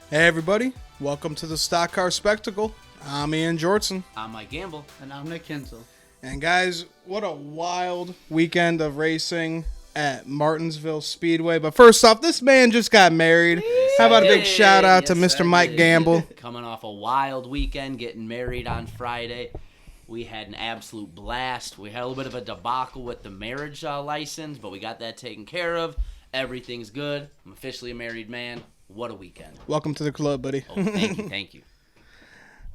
Hey everybody, welcome to the Stock Car Spectacle. I'm Ian Jortson. I'm Mike Gamble. And I'm Nick Kinsel. And guys, what a wild weekend of racing at Martinsville Speedway. But first off, this man just got married. How about a big shout out to Mr. Mike Gamble? Coming off a wild weekend, getting married on Friday. We had an absolute blast. We had a little bit of a debacle with the marriage license, but we got that taken care of. Everything's good. I'm officially a married man. What a weekend. Welcome to the club, buddy. Oh, thank you.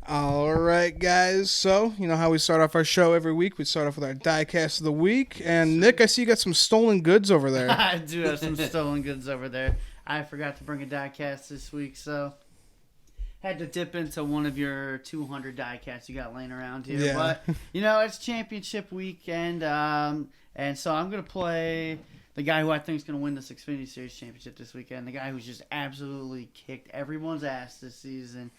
All right, guys. So, you know how we start off our show every week? We start off with our diecast of the week. And Nick, I see you got some stolen goods over there. I do have some stolen goods over there. I forgot to bring a diecast this week, so had to dip into one of your 200 diecasts you got laying around here. Yeah. But, it's championship weekend, and so I'm going to play the guy who I think is going to win this Xfinity Series championship this weekend, the guy who's just absolutely kicked everyone's ass this season.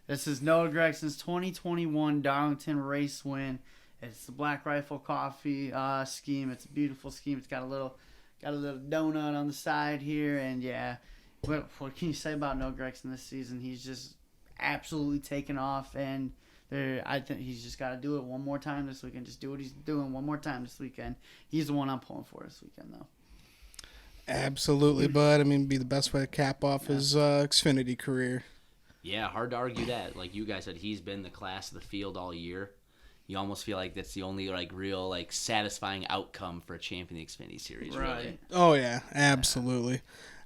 This is Noah Gregson's 2021 Darlington race win. It's the Black Rifle Coffee scheme. It's a beautiful scheme. It's got a little donut on the side here, and yeah, what can you say about Noah Gregson this season? He's just absolutely taken off, and I think he's just got to do it one more time this weekend. Just do what he's doing one more time this weekend. He's the one I'm pulling for this weekend, though. Absolutely, bud. I mean, it'd be the best way to cap off his Xfinity career. Yeah, hard to argue that. Like you guys said, he's been the class of the field all year. You almost feel like that's the only real satisfying outcome for a champion of the Xfinity Series, Right. really. Oh, yeah, absolutely.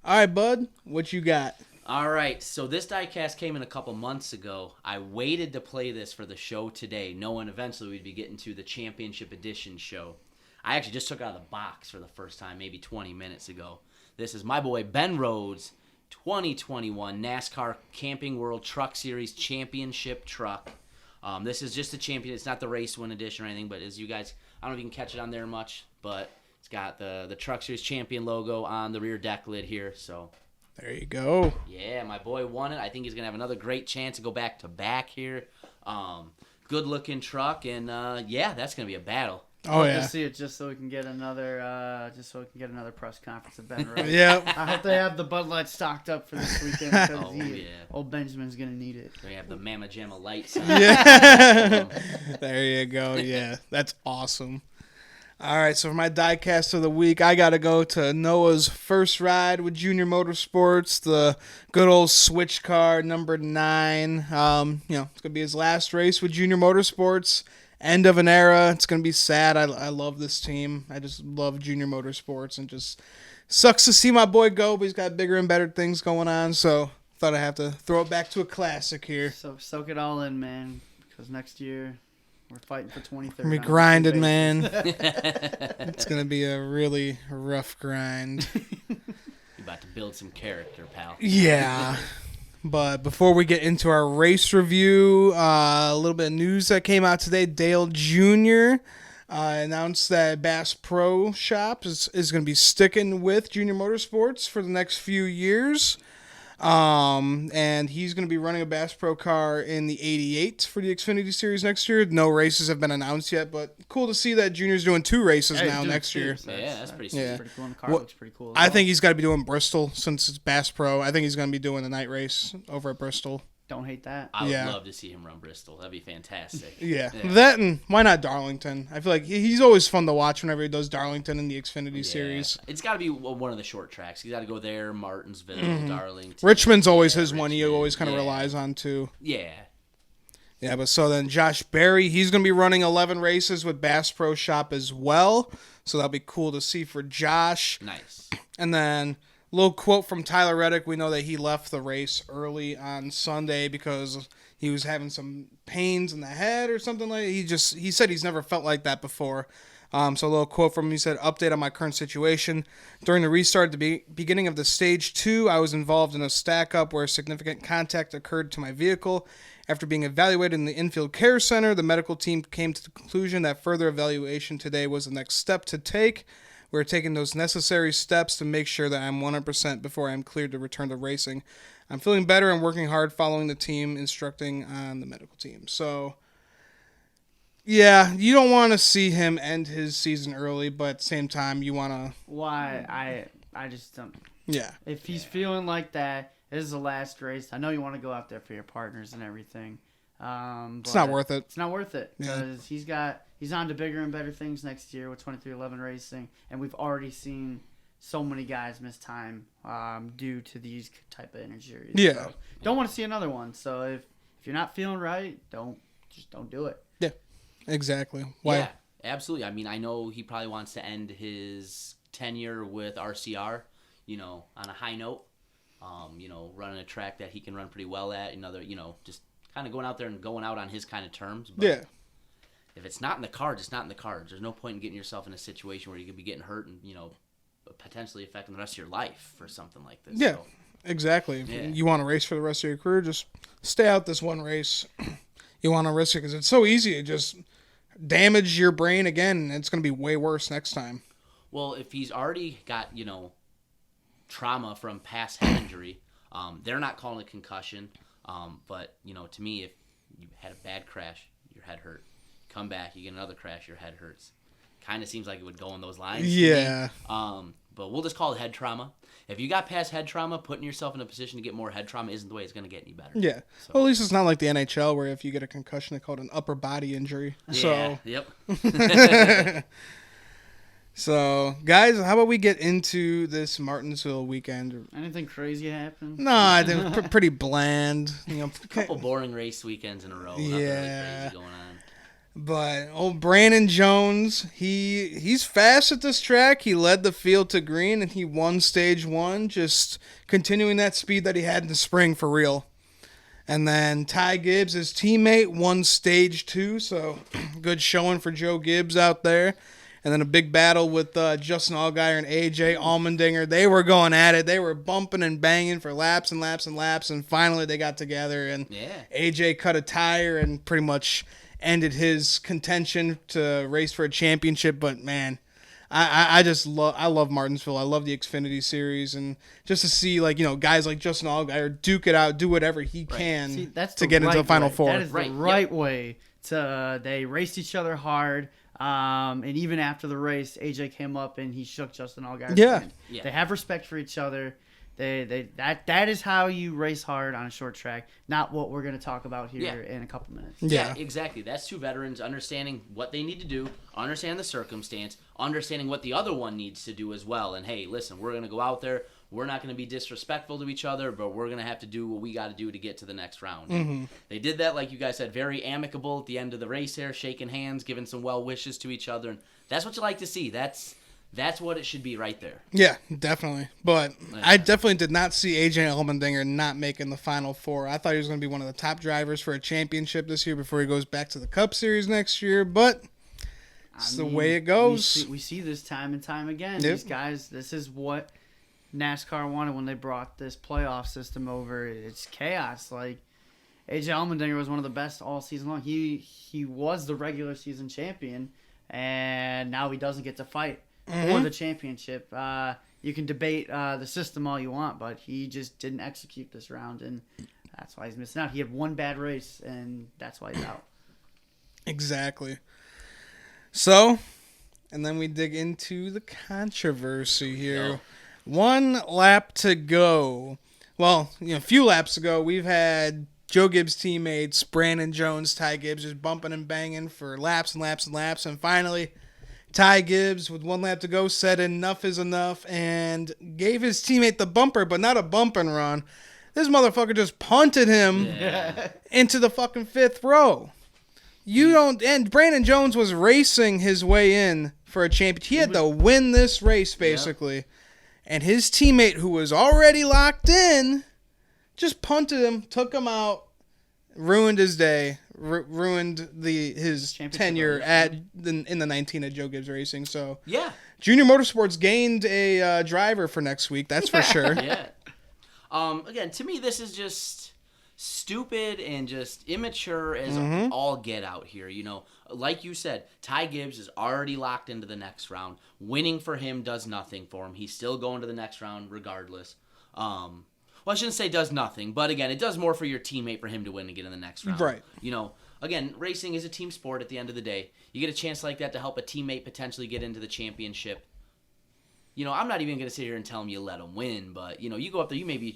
All right, bud, what you got? All right, so this diecast came in a couple months ago. I waited to play this for the show today, knowing eventually we'd be getting to the Championship Edition show. I actually just took it out of the box for the first time, maybe 20 minutes ago. This is my boy Ben Rhodes' 2021 NASCAR Camping World Truck Series Championship truck. This is just a champion. It's not the race win edition or anything, but as you guys, I don't know if you can catch it on there much, but it's got the Truck Series Champion logo on the rear deck lid here, so... There you go. Yeah, my boy won it. I think he's going to have another great chance to go back-to-back here. Good-looking truck, and that's going to be a battle. Oh, yeah. To see it just so we can get another press conference of Ben Rhodes. Yeah. I hope they have the Bud Light stocked up for this weekend because Oh, yeah. old Benjamin's gonna need it. We have the Mama Jamma lights on. Yeah. There you go. Yeah, that's awesome. All right, so for my diecast of the week, I got to go to Noah's first ride with Junior Motorsports, the good old switch car, number 9. It's going to be his last race with Junior Motorsports. End of an era. It's going to be sad. I love this team. I just love Junior Motorsports, and just sucks to see my boy go, but he's got bigger and better things going on, so thought I'd have to throw it back to a classic here. So soak it all in, man, because next year we're fighting for 2030. We're grinding, man. It's going to be a really rough grind. You're about to build some character, pal. Yeah. But before we get into our race review, a little bit of news that came out today. Dale Jr. Announced that Bass Pro Shop is going to be sticking with Junior Motorsports for the next few years. And he's going to be running a Bass Pro car in the 88 for the Xfinity Series next year. No races have been announced yet, but cool to see that Junior's doing 2 races now next year. Yeah, that's pretty sweet. Yeah. Pretty cool, and the car looks pretty cool. I think he's got to be doing Bristol since it's Bass Pro. I think he's going to be doing the night race over at Bristol. Don't hate that. I would love to see him run Bristol. That'd be fantastic. Yeah, that and why not Darlington? I feel like he's always fun to watch whenever he does Darlington in the Xfinity Series. It's got to be one of the short tracks. He's got to go there, Martinsville, Darlington. Richmond's always his one he always kind of relies on too. Yeah. Yeah, but so then Josh Berry, he's going to be running 11 races with Bass Pro Shop as well. So that'll be cool to see for Josh. Nice. And then little quote from Tyler Reddick. We know that he left the race early on Sunday because he was having some pains in the head or something like that. He said he's never felt like that before. So a little quote from him. He said, "Update on my current situation. During the restart at the beginning of the Stage 2, I was involved in a stack-up where significant contact occurred to my vehicle. After being evaluated in the infield care center, the medical team came to the conclusion that further evaluation today was the next step to take. We're taking those necessary steps to make sure that I'm 100% before I'm cleared to return to racing. I'm feeling better and working hard following the team instructing on the medical team." So, yeah, you don't want to see him end his season early, but at the same time, you want to... Why? I just don't... Yeah. If he's feeling like that, This is the last race. I know you want to go out there for your partners and everything. It's not worth it. It's not worth it Yeah. because he's on to bigger and better things next year with 2311 Racing, and we've already seen so many guys miss time due to these type of injuries. Yeah. So, don't want to see another one. So if you're not feeling right, don't do it. Yeah, exactly. Why? Yeah, absolutely. I mean, I know he probably wants to end his tenure with RCR, on a high note. Running a track that he can run pretty well at. Just kind of going out there and going out on his kind of terms. But Yeah. if it's not in the cards, it's not in the cards. There's no point in getting yourself in a situation where you could be getting hurt and, potentially affecting the rest of your life for something like this. Yeah, So, exactly. If Yeah. you want to race for the rest of your career, just stay out this one race. You want to risk it because it's so easy to just damage your brain again, and it's going to be way worse next time. well, if he's already got, trauma from past head injury, they're not calling it concussion. But, to me, if you had a bad crash, your head hurt. Come back, you get another crash, your head hurts. Kind of seems like it would go in those lines. Yeah. But we'll just call it head trauma. If you got past head trauma, putting yourself in a position to get more head trauma isn't the way it's going to get any better. Yeah. So- Well, at least it's not like the NHL where if you get a concussion, they call it an upper body injury. Yeah, So, yep. so guys, how about we get into this Martinsville weekend? Anything crazy happen? No, I think it's pretty bland. Couple boring race weekends in a row. Nothing really Yeah. crazy going on. But old Brandon Jones, he's fast at this track. He led the field to green, and he won stage 1, just continuing that speed that he had in the spring for real. And then Ty Gibbs, his teammate, won stage 2, so good showing for Joe Gibbs out there. And then a big battle with Justin Allgaier and AJ Allmendinger. They were going at it. They were bumping and banging for laps and laps and laps, and finally they got together, and Yeah. AJ cut a tire and pretty much ended his contention to race for a championship. But man, I love Martinsville. I love the Xfinity series, and just to see guys like Justin Allgaier duke it out, do whatever he can See, that's to the get into the right Final way. Four. That is Right, the yep. right way to. They raced each other hard, and even after the race, AJ came up and he shook Justin Allgaier's Yeah. hand. Yeah. They have respect for each other. That is how you race hard on a short track. Not what we're going to talk about here in a couple minutes. Yeah. Exactly. That's two veterans understanding what they need to do, understand the circumstance, understanding what the other one needs to do as well. And hey, listen, we're going to go out there. We're not going to be disrespectful to each other, but we're going to have to do what we got to do to get to the next round. Mm-hmm. They did that, like you guys said, very amicable at the end of the race there, shaking hands, giving some well wishes to each other. And that's what you like to see. That's what it should be right there. Yeah, definitely. But Yeah. I definitely did not see AJ Allmendinger not making the Final Four. I thought he was going to be one of the top drivers for a championship this year before he goes back to the Cup Series next year. But it's the way it goes. We see this time and time again. Yep. These guys, this is what NASCAR wanted when they brought this playoff system over. It's chaos. Like AJ Allmendinger was one of the best all season long. He was the regular season champion, and now he doesn't get to fight for the championship. You can debate the system all you want, but he just didn't execute this round, and that's why he's missing out. He had one bad race, and that's why he's out. Exactly. So, and then we dig into the controversy here. Go. 1 lap to go. Well, a few laps ago, we've had Joe Gibbs' teammates, Brandon Jones, Ty Gibbs, just bumping and banging for laps and laps and laps. And finally, Ty Gibbs, with 1 lap to go, said enough is enough and gave his teammate the bumper, but not a bump and run. This motherfucker just punted him into the fucking 5th row. And Brandon Jones was racing his way in for a championship. He had to win this race, basically. And his teammate, who was already locked in, just punted him, took him out, ruined his day, ruined his Championship tenure race. in the 19 at Joe Gibbs Racing. So Yeah. Junior Motorsports gained a driver for next week, that's for sure. Yeah. Again, to me, this is just stupid and just immature as all get out here. Like you said, Ty Gibbs is already locked into the next round. Winning for him does nothing for him. He's still going to the next round regardless. Well, I shouldn't say does nothing, but again, it does more for your teammate for him to win and get in the next round. Right. Again, racing is a team sport at the end of the day. You get a chance like that to help a teammate potentially get into the championship. I'm not even going to sit here and tell him you let him win, but, you go up there, you maybe,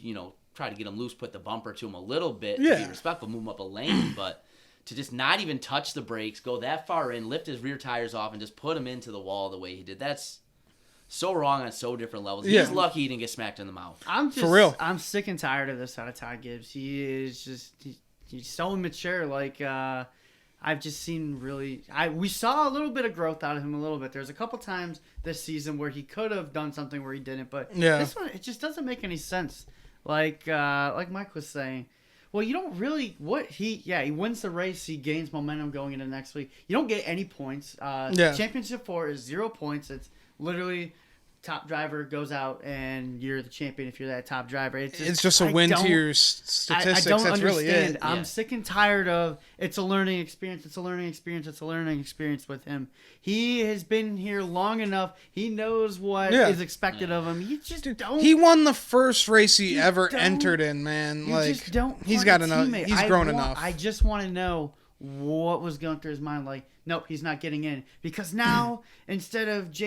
try to get him loose, put the bumper to him a little bit to Yeah. be respectful, move him up a lane, but to just not even touch the brakes, go that far in, lift his rear tires off, and just put him into the wall the way he did, that's so wrong on so different levels. Yeah. He's lucky he didn't get smacked in the mouth. For real. I'm sick and tired of this out of Ty Gibbs. He is just he's so immature. Like I've just seen we saw a little bit of growth out of him a little bit. There's a couple times this season where he could have done something where he didn't, but this one it just doesn't make any sense. Like Mike was saying. Well, you don't really he wins the race, he gains momentum going into next week. You don't get any points. Championship 4 is 0 points. It's literally top driver goes out and you're the champion if you're that top driver. It's just a win to your statistics. I don't That's understand. really it. I'm sick and tired of it's a learning experience. It's a learning experience. It's a learning experience with him. He has been here long enough. He knows what is expected of him. You just don't. He won the first race he ever entered in, man. Just don't. He's got enough. He's grown enough. I just want to know what was going through his mind. Like, nope, he's not getting in. Because now, instead of two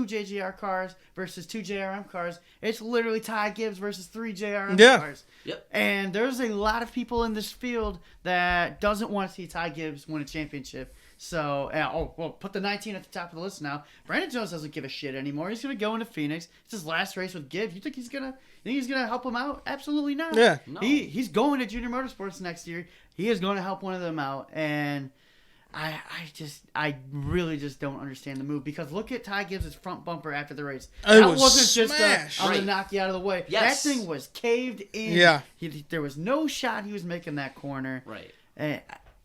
JGR cars versus 2 JRM cars, it's literally Ty Gibbs versus 3 JRM cars. Yep. And there's a lot of people in this field that doesn't want to see Ty Gibbs win a championship. So, put the 19 at the top of the list now. Brandon Jones doesn't give a shit anymore. He's going to go into Phoenix. It's his last race with Gibbs. You think he's going to help him out? Absolutely not. Yeah. No. He's going to Junior Motorsports next year. He is going to help one of them out. And I really just don't understand the move, because look at Ty Gibbs' front bumper after the race. It That was wasn't smashed. just I'm going to knock you out of the way. Yes. That thing was caved in. Yeah. There was no shot he was making that corner. Right. And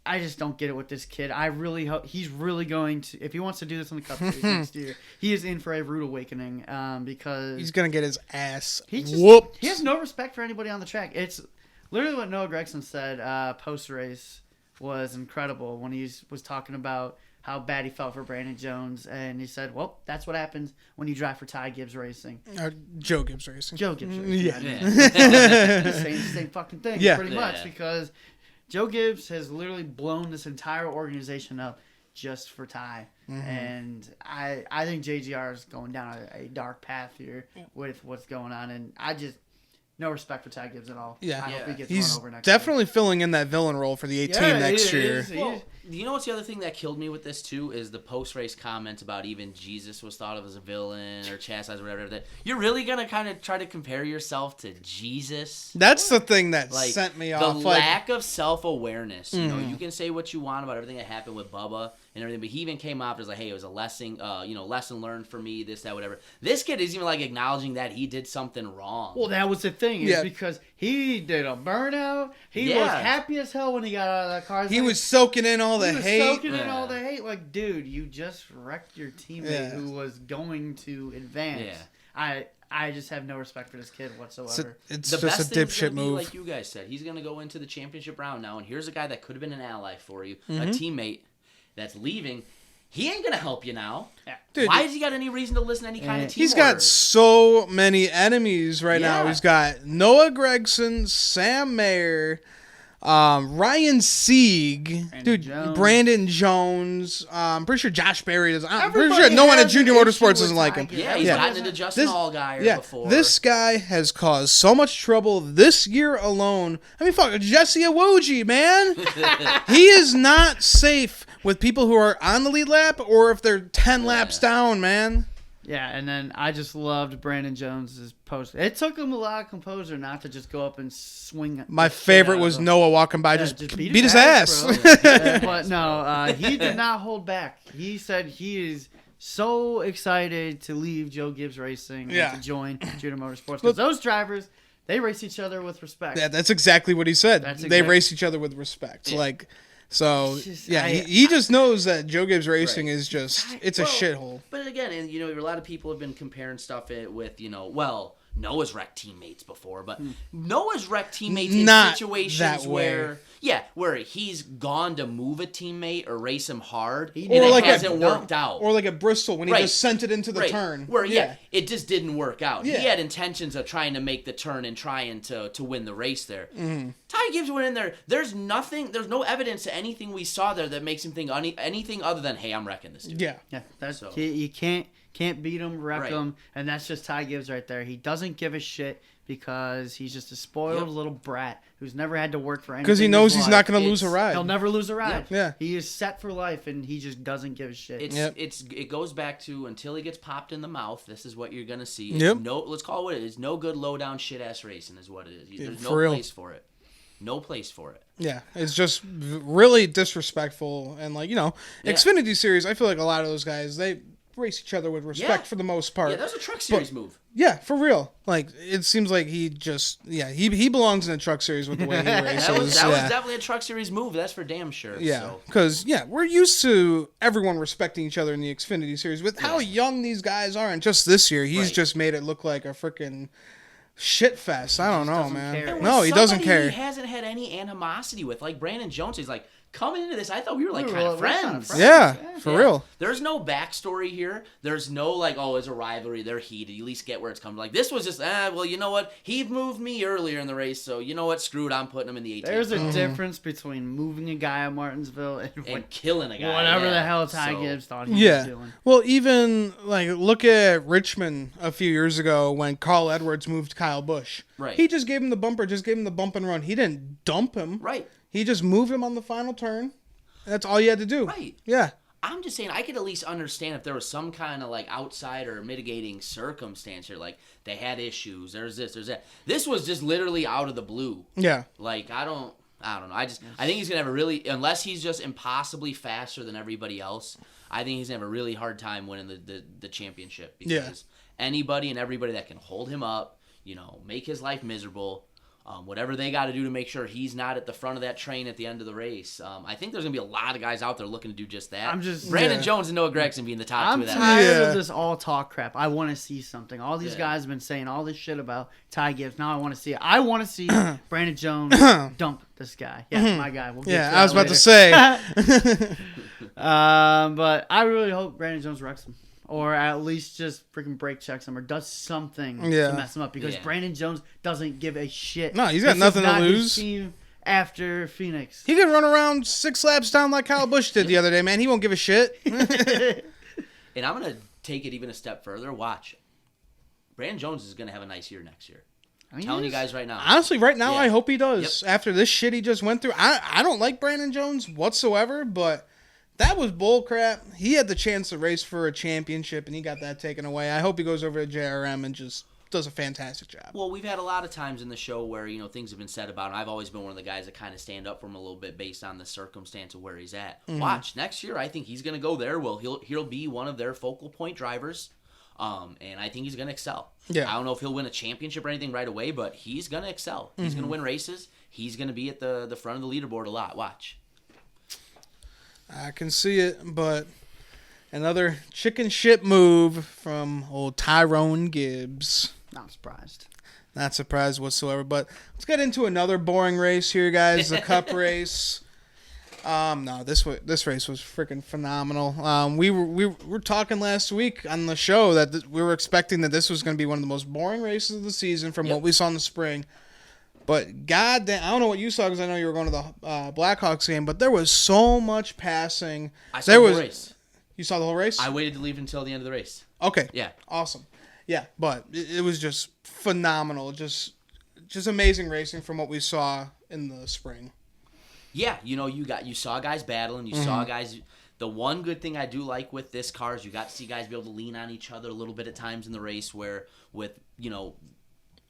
I just don't get it with this kid. I really hope he's really going to, if he wants to do this in the Cup Series next year, he is in for a rude awakening, because He's gonna get his ass whooped. He has no respect for anybody on the track. It's literally what Noah Gragson said post race was incredible when he was talking about how bad he felt for Brandon Jones, and he said, "Well, that's what happens when you drive for Ty Gibbs Racing." Joe Gibbs Racing. Joe Gibbs Racing. Yeah. Saying the same fucking thing, pretty much, because Joe Gibbs has literally blown this entire organization up just for Ty. Mm-hmm. And I think JGR is going down a dark path here with what's going on. And I just, no respect for Ty Gibbs at all. Yeah. I hope he gets He's run over next definitely filling in that villain role for the 18 next year. Well, you know what's the other thing that killed me with this too is the post-race comments about even Jesus was thought of as a villain or chastised or whatever. That you're really gonna kind of try to compare yourself to Jesus. That's the thing that sent me off. The lack of self-awareness. You know, you can say what you want about everything that happened with Bubba and everything, but he even came out as like, "Hey, it was a lesson, lesson learned for me. This, that, whatever." This kid is even like acknowledging that he did something wrong. Well, that was the thing, is because he did a burnout. He was happy as hell when he got out of that car. He was soaking in all the hate. All the hate. Like, dude, you just wrecked your teammate who was going to advance. Yeah. I just have no respect for this kid whatsoever. It's the just best a dipshit move. Like you guys said, he's going to go into the championship round now, and here's a guy that could have been an ally for you, a teammate that's leaving. He ain't going to help you now. Yeah. Dude, why has he got any reason to listen to any kind of team He's got so many enemies right now. He's got Noah Gregson, Sam Mayer, Ryan Sieg, Brandon Jones. I'm pretty sure Josh Berry does. I'm pretty sure no one at Junior Motorsports doesn't like him. Yeah, he's gotten into Justin Allgaier before. This guy has caused so much trouble this year alone. I mean, fuck, Jesse Iwuji, man. He is not safe with people who are on the lead lap or if they're 10 laps down, man. Yeah, and then I just loved Brandon Jones's post. It took him a lot of composure not to just go up and swing. My favorite was Noah walking by, just beat his ass. But no, he did not hold back. He said he is so excited to leave Joe Gibbs Racing and to join Junior Motorsports. Because those drivers, they race each other with respect. Yeah, that's exactly what he said. They race each other with respect. Yeah. He just knows that Joe Gibbs Racing is just, it's a shithole. But again, and a lot of people have been comparing stuff with, Noah's wrecked teammates before, but Noah's wrecked teammates in situations where he's gone to move a teammate or race him hard, and it hasn't worked out. Or like at Bristol when he just sent it into the turn. Where, it just didn't work out. Yeah. He had intentions of trying to make the turn and trying to win the race there. Mm-hmm. Ty Gibbs went in there. There's no evidence to anything we saw there that makes him think anything other than, hey, I'm wrecking this dude. Yeah. You can't beat him, wreck him, and that's just Ty Gibbs right there. He doesn't give a shit because he's just a spoiled little brat who's never had to work for anything. Because he knows he's not going to lose a ride. He'll never lose a ride. Yeah. He is set for life, and he just doesn't give a shit. It goes back to until he gets popped in the mouth, this is what you're going to see. Let's call it what it is. No good low-down shit-ass racing is what it is. There's no place for it. No place for it. Yeah, it's just really disrespectful. And, Xfinity Series, I feel like a lot of those guys, they race each other with respect for the most part. Yeah, that's a Truck Series move. Yeah, for real. Like, it seems like he belongs in the Truck Series with the way he races. that was definitely a Truck Series move. That's for damn sure. Yeah, because, we're used to everyone respecting each other in the Xfinity Series with how young these guys are. And just this year, he's just made it look like a freaking shit fest. I don't know, man. No, he doesn't care. He hasn't had any animosity with, like Brandon Jones. He's like, coming into this, I thought we were like kind of friends. Yeah, for real. There's no backstory here. There's no like, oh, it's a rivalry. They're heated. You at least get where it's coming. Like this was just, well, you know what? He moved me earlier in the race, so you know what? Screw it. I'm putting him in the 18th. There's a difference between moving a guy at Martinsville and killing a guy. Whatever the hell Ty Gibbs thought he was doing. Well, even like look at Richmond a few years ago when Carl Edwards moved Kyle Busch. Right. He just gave him the bumper, just gave him the bump and run. He didn't dump him. Right. He just moved him on the final turn. That's all you had to do. Right. Yeah. I'm just saying I could at least understand if there was some kind of like outside or mitigating circumstance here. Like they had issues. There's this, there's that. This was just literally out of the blue. Yeah. Like I don't know. I think he's gonna have a really, unless he's just impossibly faster than everybody else, I think he's gonna have a really hard time winning the championship because anybody and everybody that can hold him up, make his life miserable. Whatever they got to do to make sure he's not at the front of that train at the end of the race. I think there's going to be a lot of guys out there looking to do just that. Brandon Jones and Noah Gragson being the top two of that. I'm tired of this all talk crap. I want to see something. All these guys have been saying all this shit about Ty Gibbs. Now I want to see it. I want to see Brandon Jones dump this guy. Yeah, my guy. We'll get to I was about later. to say. But I really hope Brandon Jones wrecks him. Or at least just freaking brake checks him or does something to mess him up. Because Brandon Jones doesn't give a shit. No, he's got nothing to lose. His team after Phoenix. He could run around 6 laps down like Kyle Busch did the other day, man. He won't give a shit. And I'm going to take it even a step further. Watch. Brandon Jones is going to have a nice year next year. I'm telling you guys right now. Honestly, right now, I hope he does. Yep. After this shit he just went through. I don't like Brandon Jones whatsoever, but that was bullcrap. He had the chance to race for a championship, and he got that taken away. I hope he goes over to JRM and just does a fantastic job. Well, we've had a lot of times in the show where, things have been said about him. I've always been one of the guys that kind of stand up for him a little bit based on the circumstance of where he's at. Mm-hmm. Watch, next year, I think he's going to go there. Well, he'll be one of their focal point drivers, and I think he's going to excel. Yeah. I don't know if he'll win a championship or anything right away, but he's going to excel. He's going to win races. He's going to be at the front of the leaderboard a lot. Watch. I can see it, but another chicken shit move from old Tyrone Gibbs. Not surprised. Not surprised whatsoever, but let's get into another boring race here, guys. The Cup race. No, this race was freaking phenomenal. We were talking last week on the show that we were expecting that this was going to be one of the most boring races of the season from what we saw in the spring. But goddamn, I don't know what you saw because I know you were going to the Blackhawks game, but there was so much passing. I saw the whole race. You saw the whole race? I waited to leave until the end of the race. Okay. Yeah. Awesome. Yeah, but it was just phenomenal. Just amazing racing from what we saw in the spring. Yeah, you saw guys battling. You saw guys. The one good thing I do like with this car is you got to see guys be able to lean on each other a little bit at times in the race where with,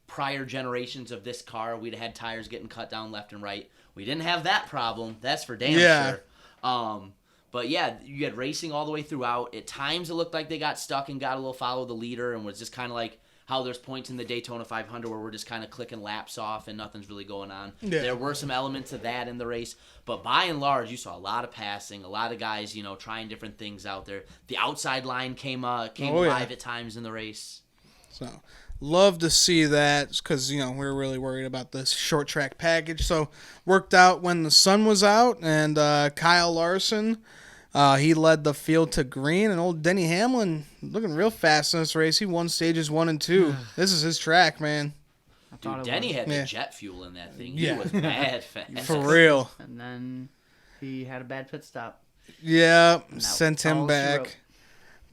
prior generations of this car, we'd have had tires getting cut down left and right. We didn't have that problem. That's for damn sure. But yeah, you had racing all the way throughout. At times it looked like they got stuck and got a little follow the leader and was just kind of like how there's points in the Daytona 500 where we're just kind of clicking laps off and nothing's really going on. Yeah. There were some elements of that in the race. But by and large, you saw a lot of passing, a lot of guys, trying different things out there. The outside line came live at times in the race. So love to see that because, we were really worried about this short track package. So worked out when the sun was out, and Kyle Larson, he led the field to green, and old Denny Hamlin looking real fast in this race. He won stages 1 and 2. This is his track, man. Dude, Denny had the jet fuel in that thing. He was mad fast. For real. And then he had a bad pit stop. Yeah, sent him back.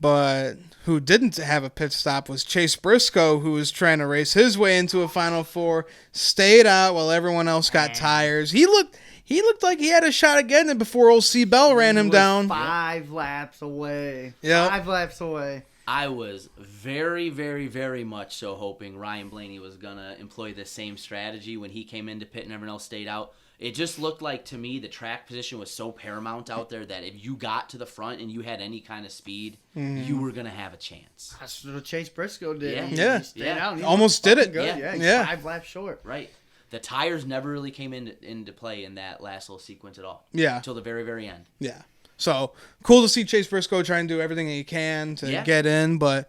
But who didn't have a pit stop was Chase Briscoe, who was trying to race his way into a Final Four, stayed out while everyone else got tires. He looked like he had a shot again, and before old C. Bell ran him down. 5 laps away. Yep. 5 laps away. I was very, very, very much so hoping Ryan Blaney was going to employ the same strategy when he came into pit and everyone else stayed out. It just looked like, to me, the track position was so paramount out there that if you got to the front and you had any kind of speed, you were going to have a chance. That's what Chase Briscoe did. Yeah. He stayed out. He Almost was did it. Good. Yeah. He's 5 laps short. Right. The tires never really came into play in that last little sequence at all. Yeah. Until the very, very end. Yeah. So, cool to see Chase Briscoe try and do everything he can to get in, but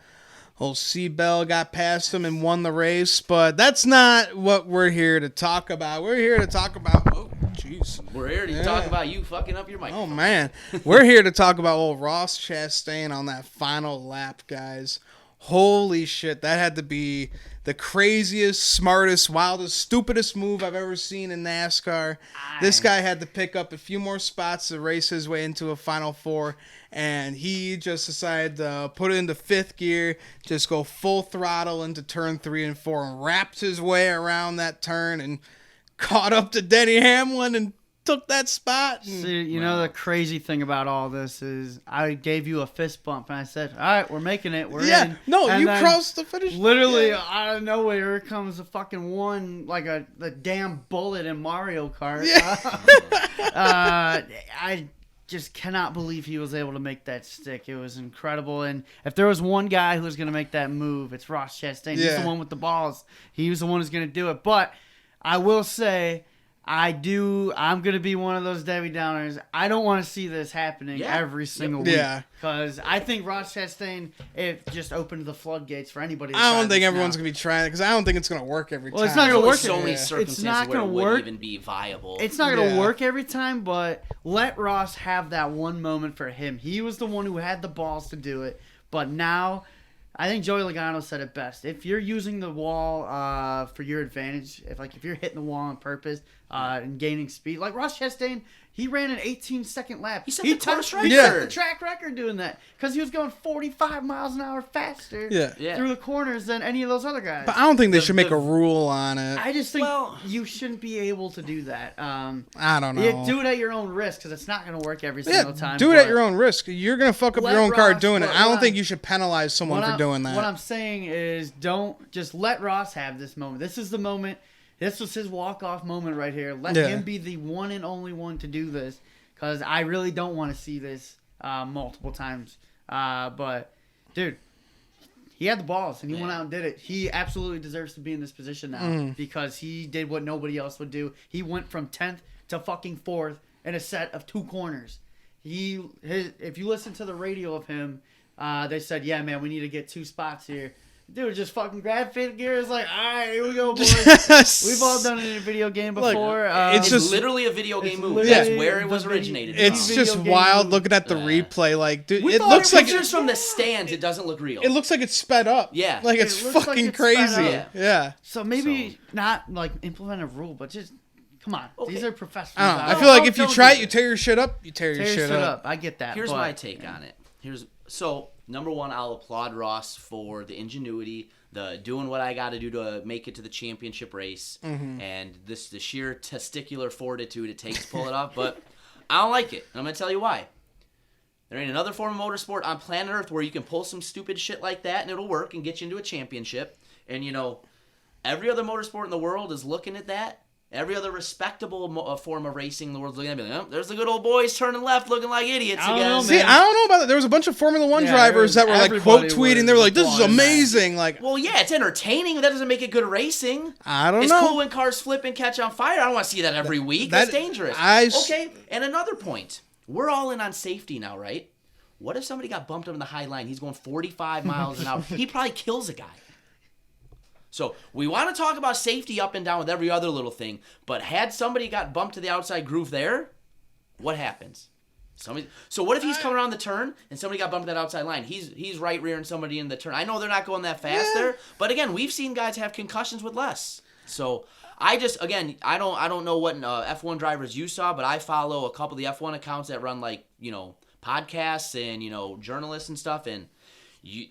old C. Bell got past him and won the race, but that's not what we're here to talk about. We're here to talk about... Oh, jeez. We're here to talk about you fucking up your microphone. Oh, man. We're here to talk about old Ross Chastain on that final lap, guys. Holy shit, that had to be the craziest, smartest, wildest, stupidest move I've ever seen in NASCAR. This guy had to pick up a few more spots to race his way into a Final Four, and he just decided to put it into 5th gear, just go full throttle into turn 3 and 4, and wrapped his way around that turn and caught up to Denny Hamlin and took that spot. See, you know the crazy thing about all this is I gave you a fist bump and I said, all right, we're making it. We're in. No, And you then crossed the finish. Literally out of nowhere, here comes a fucking one, like the damn bullet in Mario Kart. I just cannot believe he was able to make that stick. It was incredible. And if there was one guy who was going to make that move, it's Ross Chastain. He's the one with the balls. He was the one who's going to do it. But I will say... I'm going to be one of those Debbie Downers. I don't want to see this happening every single week. Yeah. Because I think Ross Chastain, it just opened the floodgates for anybody to I try don't think this everyone's now. going to be trying it because I don't think it's going to work every time. Well, it's not going to work. So many It's circumstances not where it going to wouldn't work. even be viable. It's not going to work every time, but let Ross have that one moment for him. He was the one who had the balls to do it. But now... I think Joey Logano said it best. If you're using the wall for your advantage, if you're hitting the wall on purpose and gaining speed, like Ross Chastain, he ran an 18-second lap. He set the course record. He set the track record doing that because he was going 45 miles an hour faster through the corners than any of those other guys. But I don't think they should make a rule on it. I just think you shouldn't be able to do that. I don't know. Do it at your own risk because it's not going to work every single time. Do it at your own risk. You're going to fuck up your own car doing it. I don't think you should penalize someone for doing that. What I'm saying is don't just let Ross have this moment. This is the moment. This was his walk-off moment right here. Let him be the one and only one to do this because I really don't want to see this multiple times. But, dude, he had the balls and he went out and did it. He absolutely deserves to be in this position now because he did what nobody else would do. He went from 10th to fucking 4th in a set of 2 corners. If you listen to the radio of him, they said, yeah, man, we need to get 2 spots here. Dude, just fucking grab 5th gear. It's like, all right, here we go, boys. We've all done it in a video game before. It's just literally a video game move. That's where it was originated. It's just wild looking at the replay. Like, dude, it looks like pictures from the stands. It doesn't look real. It looks like it's sped up. Yeah, like it's fucking crazy. Yeah. So maybe not like implement a rule, but just come on. Okay. These are professionals. I feel like if you try it, you tear your shit up. You tear your shit up. I get that. Here's my take on it. Number one, I'll applaud Ross for the ingenuity, the doing what I got to do to make it to the championship race, and the sheer testicular fortitude it takes to pull it off. But I don't like it, and I'm gonna tell you why. There ain't another form of motorsport on planet Earth where you can pull some stupid shit like that and it'll work and get you into a championship. And every other motorsport in the world is looking at that. Every other respectable form of racing in the world is looking at me like, oh, there's the good old boys turning left looking like idiots again. See, I don't know about that. There was a bunch of Formula One drivers that were like quote tweeting. They were like, this is amazing. Like, well, yeah, it's entertaining, but that doesn't make it good racing. I don't know. It's cool when cars flip and catch on fire. I don't want to see that every week. That's dangerous. Okay, and another point. We're all in on safety now, right? What if somebody got bumped up in the high line? He's going 45 miles an hour. He probably kills a guy. So we want to talk about safety up and down with every other little thing, but had somebody got bumped to the outside groove there, what happens? So what if he's coming around the turn and somebody got bumped to that outside line? He's right rearing somebody in the turn. I know they're not going that fast there, but again, we've seen guys have concussions with less. So I don't know what F1 drivers you saw, but I follow a couple of the F1 accounts that run podcasts and journalists and stuff, and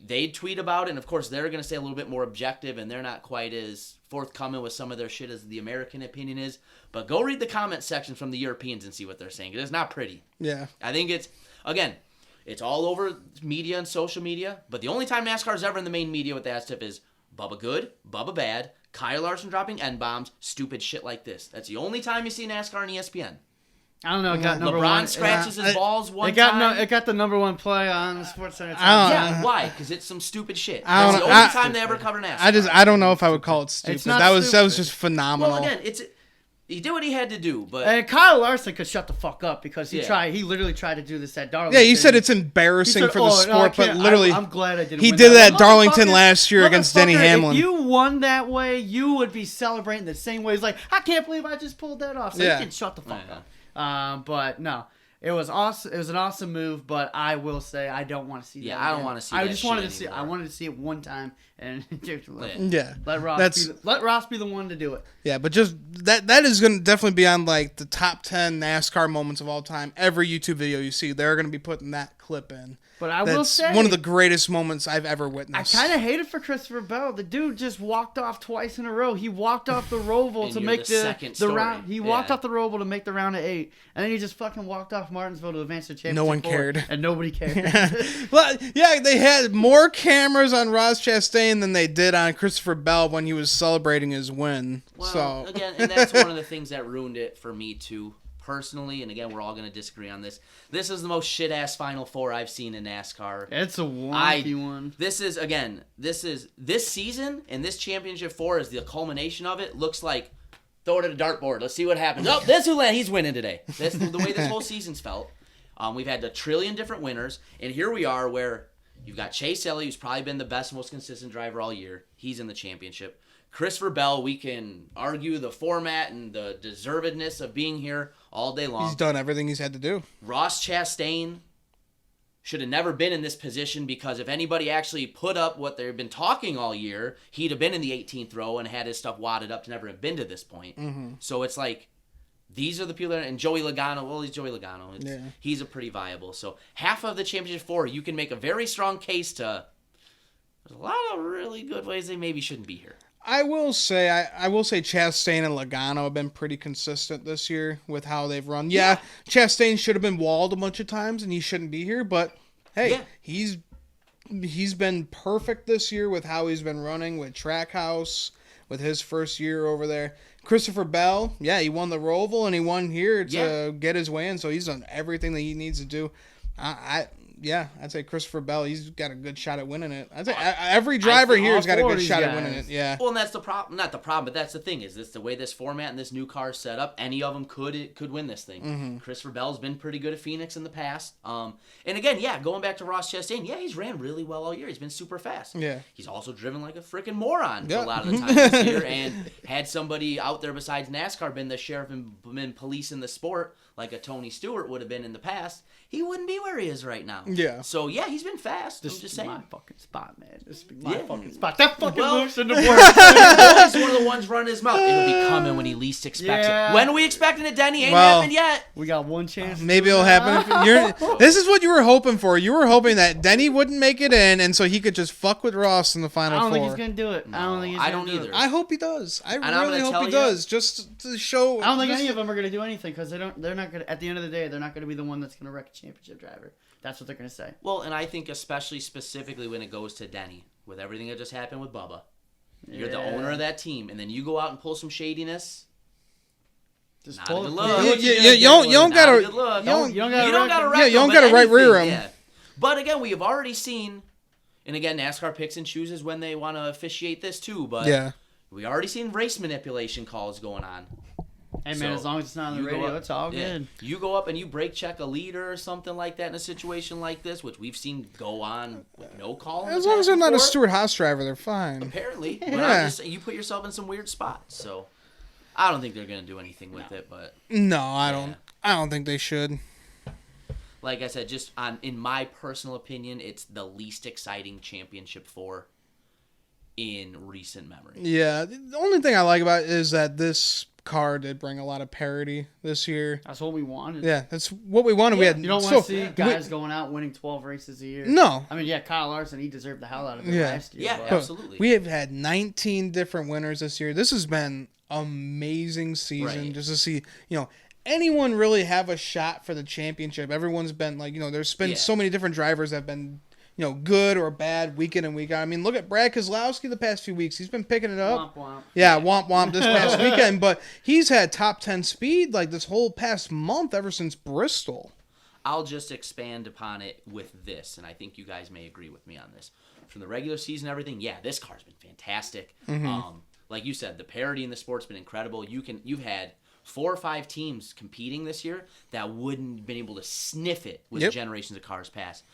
They tweet about it, and of course they're going to say a little bit more objective, and they're not quite as forthcoming with some of their shit as the American opinion is. But go read the comment section from the Europeans and see what they're saying. It's not pretty. Yeah. I think it's all over media and social media, but the only time NASCAR's ever in the main media with that stuff is Bubba good, Bubba bad, Kyle Larson dropping N-bombs, stupid shit like this. That's the only time you see NASCAR on ESPN. I don't know. It got number LeBron one. scratches his balls one time. It got the number one play on the Sports Center. Yeah, why? Because it's some stupid shit. That's the only time they ever cover NASCAR. I don't know if I would call it stupid. It's not that was stupid. just phenomenal. Well, again, he did what he had to do, but And Kyle Larson could shut the fuck up because he Yeah. He literally tried to do this at Darlington. Yeah, you said it's embarrassing for the sport, but literally, I'm glad I didn't. he win did that one. at Darlington Motherfucker- last year against Denny motherfucker, Hamlin. If you won that way, you would be celebrating the same way. It's like, I can't believe I just pulled that off. So Yeah. you can shut the fuck Yeah. up. But no. It was awesome. It was an awesome move, but I will say I don't want to see that. Yeah, I don't again. wanna see I that just shit wanted to see. anymore. I wanted to see it one time, and yeah, let Ross that's let Ross be the one to do it. yeah, but just that is going to definitely be on like the top 10 NASCAR moments of all time. Every YouTube video you see, they're going to be putting that clip in. But I That's will say one of the greatest moments I've ever I witnessed. kind of hated for Christopher Bell. The dude just walked off twice in a row. He walked off the Roval And to you're make the second the story. round. He walked Yeah. off the Roval to make the round of 8, and then he just fucking walked off Martinsville to advance the championship. No one forward, cared. and nobody cared. Well, yeah, they had more cameras on Ross Chastain than they did on Christopher Bell when he was celebrating his win. Well, so again, and that's one of the things that ruined it for me too, personally. And again, we're all going to disagree on this. This is the most shit-ass Final Four I've seen in NASCAR. It's a wonky one. This is this season and this championship 4 is the culmination of it. Looks like throw it at a dartboard. Let's see what happens. Oh, this who he's winning today. That's the way this whole season's felt. We've had a trillion different winners, and here we are where you've got Chase Elliott, who's probably been the best, most consistent driver all year. He's in the championship. Christopher Bell, we can argue the format and the deservedness of being here all day long. he's done everything he's had to do. Ross Chastain should have never been in this position because if anybody actually put up what they've been talking all year, he'd have been in the 18th row and had his stuff wadded up to never have been to this point. Mm-hmm. So it's like, these are the people that, and Joey Logano, well, he's Joey Logano. Yeah. He's a pretty viable. So half of the championship 4, you can make a very strong case to, there's a lot of really good ways they maybe shouldn't be here. I will say Chastain and Logano have been pretty consistent this year with how they've run. Yeah, Chastain should have been walled a bunch of times and he shouldn't be here, but hey, he's been perfect this year with how he's been running with Trackhouse, with his first year over there. Christopher Bell, yeah, he won the Roval and he won here to get his way in, so he's done everything that he needs to do. I'd say Christopher Bell, he's got a good shot at winning it. I'd say every driver here has got a good shot at winning it. Yeah. Well, and that's the problem. Not the problem, but that's the thing. Is this the way this format and this new car is set up? Any of them could win this thing. Mm-hmm. Christopher Bell's been pretty good at Phoenix in the past. And again, going back to Ross Chastain, he's ran really well all year. He's been super fast. Yeah. He's also driven like a freaking moron for Yeah. a lot of the time this year. And had somebody out there besides NASCAR been the sheriff and been policing the sport like a Tony Stewart would have been in the past, he wouldn't be where he is right now. Yeah. So yeah, he's been fast. I'm just saying. My fucking spot, man. This be my Yeah. fucking spot. That fucking Well- move shouldn't have worked. He's one of the ones running his mouth. It'll be coming when he least expects Yeah. it. When are we expecting it, Denny? Ain't Well, happened yet. We got one chance. Maybe it'll happen. This is what you were hoping for. You were hoping that Denny wouldn't make it in, and so he could just fuck with Ross in the I Final don't Four. think he's gonna do it. I don't think he's I gonna don't do either. it. I hope he does. I I'm really gonna hope tell he you- does, just to show. I don't think just- any of them are gonna do anything because they're not gonna. At the end of the day, they're not gonna be the one that's gonna wreck a championship driver. That's what they're gonna say. Well, and I think especially specifically when it goes to Denny, with everything that just happened with Bubba. You're the owner of that team, and then you go out and pull some shadiness. Just Not pull a it. good look. You don't Not gotta- a good look. you don't- You don't gotta You don't wreck gotta him. wreck Yeah, you them, don't but gotta right rear anything, him. yeah. But again, we have already seen, and again, NASCAR picks and chooses when they want to officiate this too. But Yeah. we already seen race manipulation calls going on. Hey man, So, as long as it's not on the you go radio, up- it's all yeah. good. You go up and you brake check a leader or something like that in a situation like this, which we've seen go on with no call. in As the long as past they're not a before, Stuart Haas driver, they're fine. Apparently, but Yeah. I'm just saying, you put yourself in some weird spots. So I don't think they're gonna do anything with it. But No, I don't. Yeah. I don't think they should. like I said, just in my personal opinion, it's the least exciting championship 4 in recent memory. Yeah, the only thing I like about it is that this car did bring a lot of parity this year. That's what we wanted. Yeah, that's what we wanted. We had You don't want to see guys going out winning 12 races a year. No. I mean, yeah, Kyle Larson, he deserved the hell out of it Yeah. last year. Yeah, but absolutely. We have had 19 different winners this year. This has been amazing season Right. just to see, anyone really have a shot for the championship. Everyone's been like, there's been so many different drivers that have been, good or bad week in and week out. I mean, look at Brad Keselowski the past few weeks. He's been picking it up. Womp womp. Yeah, womp womp this past weekend, but he's had top 10 speed like this whole past month ever since Bristol. I'll just expand upon it with this, and I think you guys may agree with me on this. From the regular season and everything, yeah, this car's been fantastic. Like you said, the parity in the sport's been incredible. You've had 4 or 5 teams competing this year that wouldn't have been able to sniff it with generations of cars past.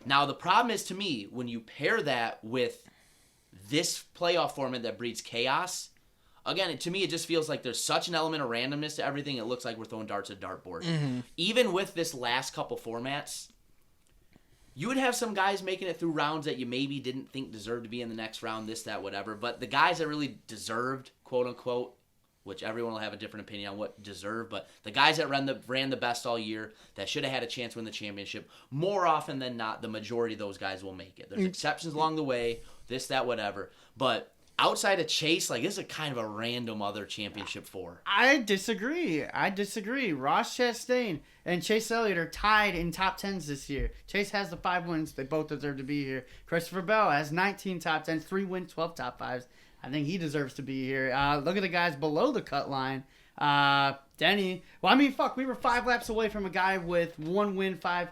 Now, the problem is, to me, when you pair that with this playoff format that breeds chaos, again, to me, it just feels like there's such an element of randomness to everything. It looks like we're throwing darts at a dartboard. Even with this last couple formats, you would have some guys making it through rounds that you maybe didn't think deserved to be in the next round, this, that, whatever. But the guys that really deserved, quote unquote, which everyone will have a different opinion on what deserve, but the guys that ran the best all year, that should have had a chance to win the championship, more often than not, the majority of those guys will make it. There's exceptions along the way, this, that, whatever. But outside of Chase, like, this is kind of a random other championship 4. I disagree. Ross Chastain and Chase Elliott are tied in top 10s this year. Chase has the 5 wins. They both deserve to be here. Christopher Bell has 19 top 10s, 3 wins, 12 top 5s. I think he deserves to be here. Look at the guys below the cut line. Denny. Well, I mean, fuck. We were 5 laps away from a guy with 1 win, 5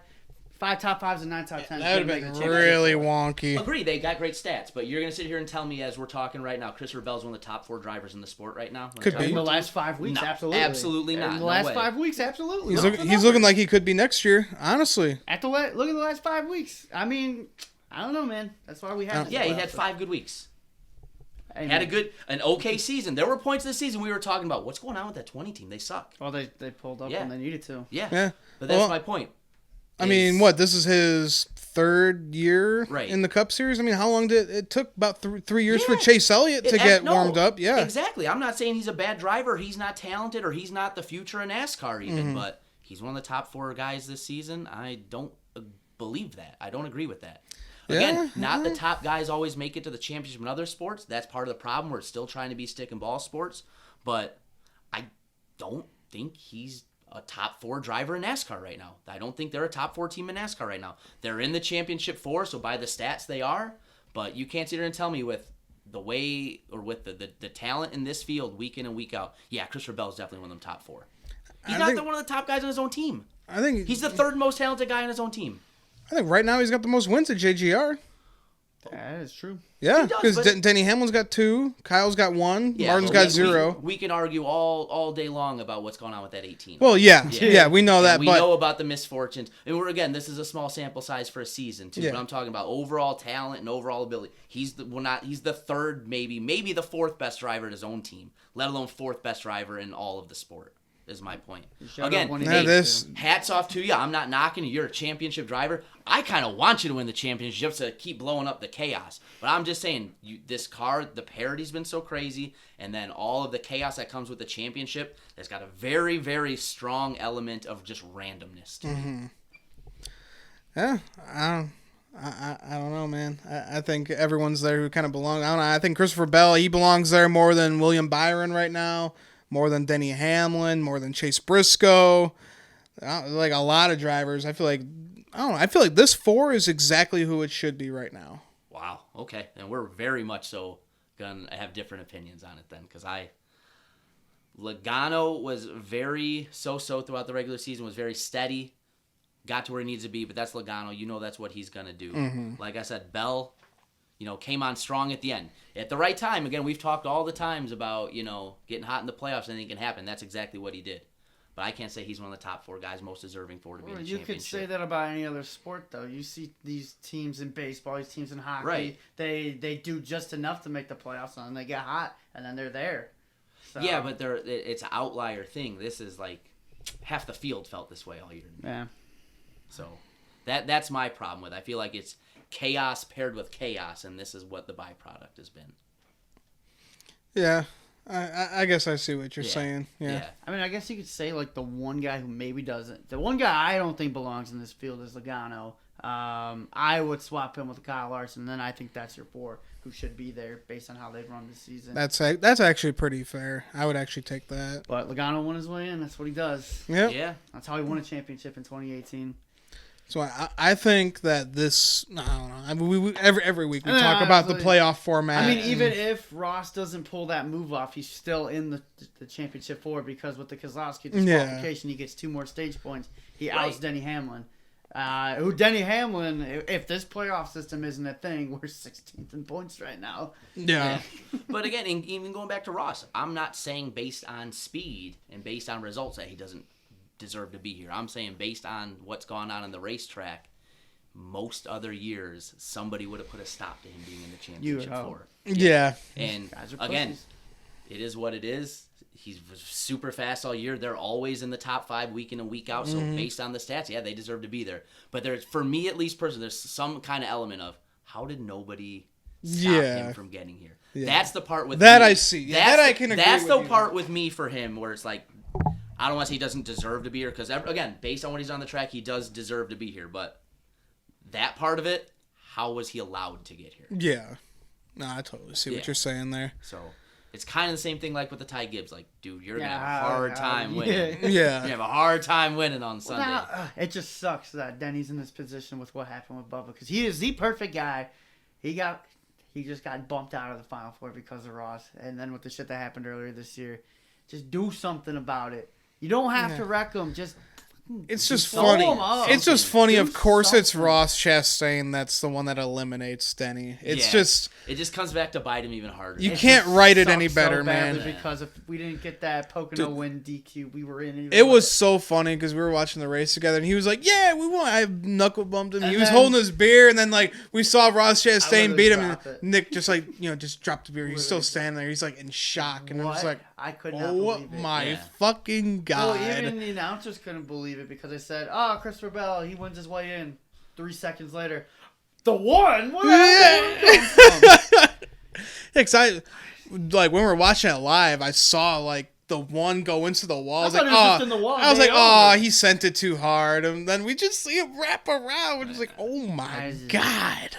top 5s, and 9 top 10s. That would have been really wonky. Agree, they got great stats, but you're going to sit here and tell me as we're talking right now, Christopher Bell's one of the top 4 drivers in the sport right now? Could be. In the last 5 weeks, No, absolutely. absolutely not. In the No last way. 5 weeks, absolutely. He's looking like he could be next year, honestly. Look at the last 5 weeks. I mean, I don't know, man. That's why we have. Yeah, he had 5 good weeks. Hey, Had man. an okay season. There were points this season we were talking about, what's going on with that 20 team? They suck. Well, they pulled up Yeah. when they needed to. Yeah. But that's my point. I mean, this is his 3rd year Right. in the Cup Series? I mean, how long did it took about 3 years for Chase Elliott to get warmed up? Yeah. Exactly. I'm not saying he's a bad driver, he's not talented, or he's not the future of NASCAR even, but he's one of the top 4 guys this season. I don't believe that. I don't agree with that. Again, not the top guys always make it to the championship in other sports. That's part of the problem. We're still trying to be stick and ball sports, but I don't think he's a top 4 driver in NASCAR right now. I don't think they're a top 4 team in NASCAR right now. They're in the championship 4, so by the stats they are, but you can't sit here and tell me with the way or with the talent in this field week in and week out, yeah, Christopher Bell is definitely one of them top 4. He's not one of the top guys on his own team. I think He's the 3rd most talented guy on his own team. I think right now he's got the most wins at JGR. That is true. Yeah, He does, because but- Denny Hamlin's got 2, Kyle's got 1, Yeah, Martin's but got we- 0. We can argue all day long about what's going on with that 18. Well, yeah, we know that, We but know about the misfortunes. And this is a small sample size for a season too. Yeah. But I'm talking about overall talent and overall ability. He's the 3rd, maybe the 4th best driver in his own team, let alone 4th best driver in all of the sport. Is my point. showed Again, up when he Yeah, needed this- to. hats off to you. I'm not knocking you. You're a championship driver. I kind of want you to win the championship to keep blowing up the chaos. But I'm just saying, this car, the parity's been so crazy, and then all of the chaos that comes with the championship, that's got a very, very strong element of just randomness to me. yeah, I don't know, man. I think everyone's there who kind of belongs. I don't know. I think Christopher Bell, he belongs there more than William Byron right now, more than Denny Hamlin, more than Chase Briscoe. Like a lot of drivers, I feel like this 4 is exactly who it should be right now. Wow. Okay. And we're very much so going to have different opinions on it then, because Logano was very so-so throughout the regular season, was very steady, got to where he needs to be, but that's Logano. You know that's what he's going to do. Like I said, Bell, came on strong at the end. At the right time, again, we've talked all the times about, getting hot in the playoffs, anything can happen. That's exactly what he did. But I can't say he's one of the top 4 guys most deserving for to be in the You championship. could say that about any other sport, though. You see these teams in baseball, these teams in hockey. Right. They do just enough to make the playoffs, and then they get hot, and then they're there. So, Yeah, but it's an outlier thing. This is like half the field felt this way all year. yeah. So that's my problem with it. I feel like it's chaos paired with chaos, and this is what the byproduct has been. Yeah, I guess I see what you're Yeah. saying. Yeah. I mean, I guess you could say like the one guy who maybe doesn't. The one guy I don't think belongs in this field is Logano. I would swap him with Kyle Larson. Then I think that's your 4 who should be there based on how they've run this season. That's actually pretty fair. I would actually take that. But Logano won his way in. That's what he does. Yep. Yeah. That's how he won a championship in 2018. So I think that this, I don't know. I mean, every week we talk about the playoff format. I mean, even if Ross doesn't pull that move off, he's still in the championship 4 because with the Keselowski disqualification, he gets 2 more stage points. He outs Denny Hamlin. Denny Hamlin, if this playoff system isn't a thing, we're 16th in points right now. Yeah. But again, even going back to Ross, I'm not saying based on speed and based on results that he doesn't deserve to be here. I'm saying based on what's gone on in the racetrack, most other years somebody would have put a stop to him being in the championship 4. Yeah. And Guys are again, pussies. it is what it is. He's super fast all year. They're always in the top 5 week in and week out. So based on the stats, yeah, they deserve to be there. But there's, for me at least, personally, there's some kind of element of how did nobody stop him from getting here? Yeah. That's the part with that me. I see. Yeah, that I can agree That's with the you. part with me for him where it's like, I don't want to say he doesn't deserve to be here because, again, based on what he's on the track, he does deserve to be here. But that part of it, how was he allowed to get here? Yeah. No, I totally see what you're saying there. So it's kind of the same thing like with the Ty Gibbs. Like, dude, you're going to have a hard time winning. Yeah. You're going to have a hard time winning on Sunday. Now, it just sucks that Denny's in this position with what happened with Bubba because he is the perfect guy. He just got bumped out of the Final 4 because of Ross. And then with the shit that happened earlier this year, just do something about it. You don't have to wreck him. It's just Sew funny. him up. It's just funny. Do Of course, it's something. Ross Chastain that's the one that eliminates Denny. It's Yeah. just It just comes back to bite him even harder. you It can't just write it sucks any better, so badly man. Because if we didn't get that Pocono win DQ, we were in. It was so funny because we were watching the race together, and he was like, "Yeah, we won." I knuckle bumped him. He And was then- holding his beer, and then like we saw Ross Chastain would've beat him, dropped and it. Nick just like just dropped the beer. He's still standing there. He's like in shock, and I was What? like, I could not "Oh believe it. my Yeah. fucking god!" Well, even the announcers couldn't believe it because they said, "Oh, Christopher Bell, he wins his way in." 3 seconds later, the one. Where did that one come from? Yeah, 'cause I like when we were watching it live, I saw like the one go into the wall. I was thought like, it was "Oh," just in the wall. I was They like, "Oh, owned it. he sent it too hard," and then we just see him wrap around. We're just like, "Oh my Guys, god."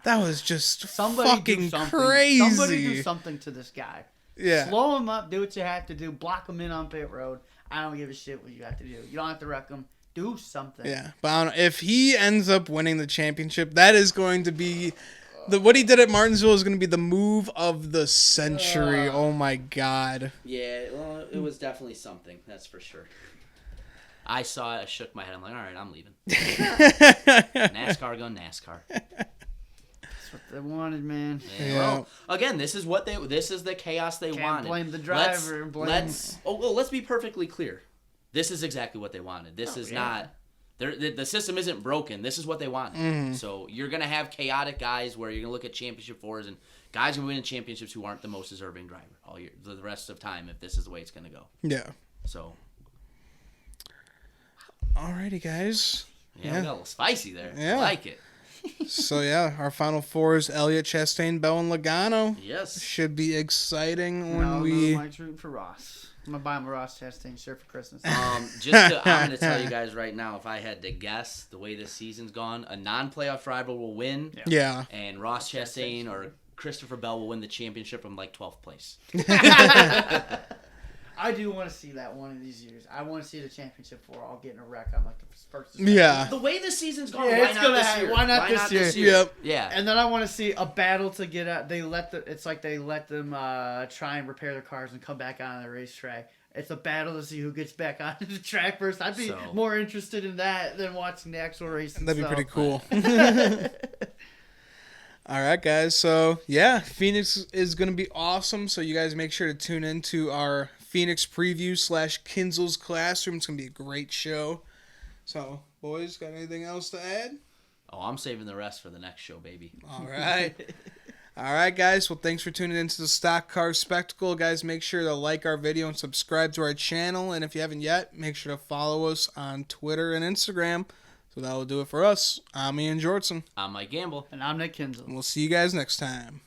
That was just Somebody do fucking something. crazy. Somebody do something to this guy. Yeah. Slow him up. Do what you have to do. Block him in on pit road. I don't give a shit what you have to do. You don't have to wreck him. Do something. Yeah, but I don't know, if he ends up winning the championship, that is going to be what he did at Martinsville is going to be the move of the century. Oh my god. Yeah, well, it was definitely something. That's for sure. I saw it. I shook my head. I'm like, all right, I'm leaving. NASCAR going NASCAR. That's what they wanted, man. Yeah. Well, again, this is the chaos they Can't wanted. blame the driver, Let's be perfectly clear. This is exactly what they wanted. This is not. The system isn't broken. This is what they wanted. So you're gonna have chaotic guys where you're gonna look at championship 4s and guys who win championships who aren't the most deserving driver all year, the rest of time if this is the way it's gonna go. Yeah. So Alrighty, guys. yeah, we got a little spicy there. Yeah. I like it. So yeah, our final 4 is Elliott, Chastain, Bell, and Logano. Yes. Should be exciting when No, we. Mike's rooting for Ross. I'm gonna buy him a Ross Chastain shirt for Christmas. I'm going to tell you guys right now, if I had to guess the way this season's gone, a non-playoff driver will win, Yeah. and Ross Chastain or Christopher Bell will win the championship from like 12th place. I do want to see that one of these years. I want to see the championship 4 all getting a wreck on like the first. or second. Yeah. The way this season's gone, Yeah, why it's not gonna this happen. year? Why not this year? Yep. Yeah. And then I want to see a battle to get out. It's like they let them try and repair their cars and come back on the racetrack. It's a battle to see who gets back onto the track first. I'd be more interested in that than watching the actual race. That'd be itself. pretty cool. All right, guys. So, yeah, Phoenix is going to be awesome. So, you guys make sure to tune into our Phoenix preview / Kinzel's Classroom. It's going to be a great show. So, boys, got anything else to add? Oh, I'm saving the rest for the next show, baby. All right. All right, guys. Well, thanks for tuning into the Stock Car Spectacle. Guys, make sure to like our video and subscribe to our channel. And if you haven't yet, make sure to follow us on Twitter and Instagram. So that will do it for us. I'm Ian Jortson. I'm Mike Gamble. And I'm Nick Kinzel. And we'll see you guys next time.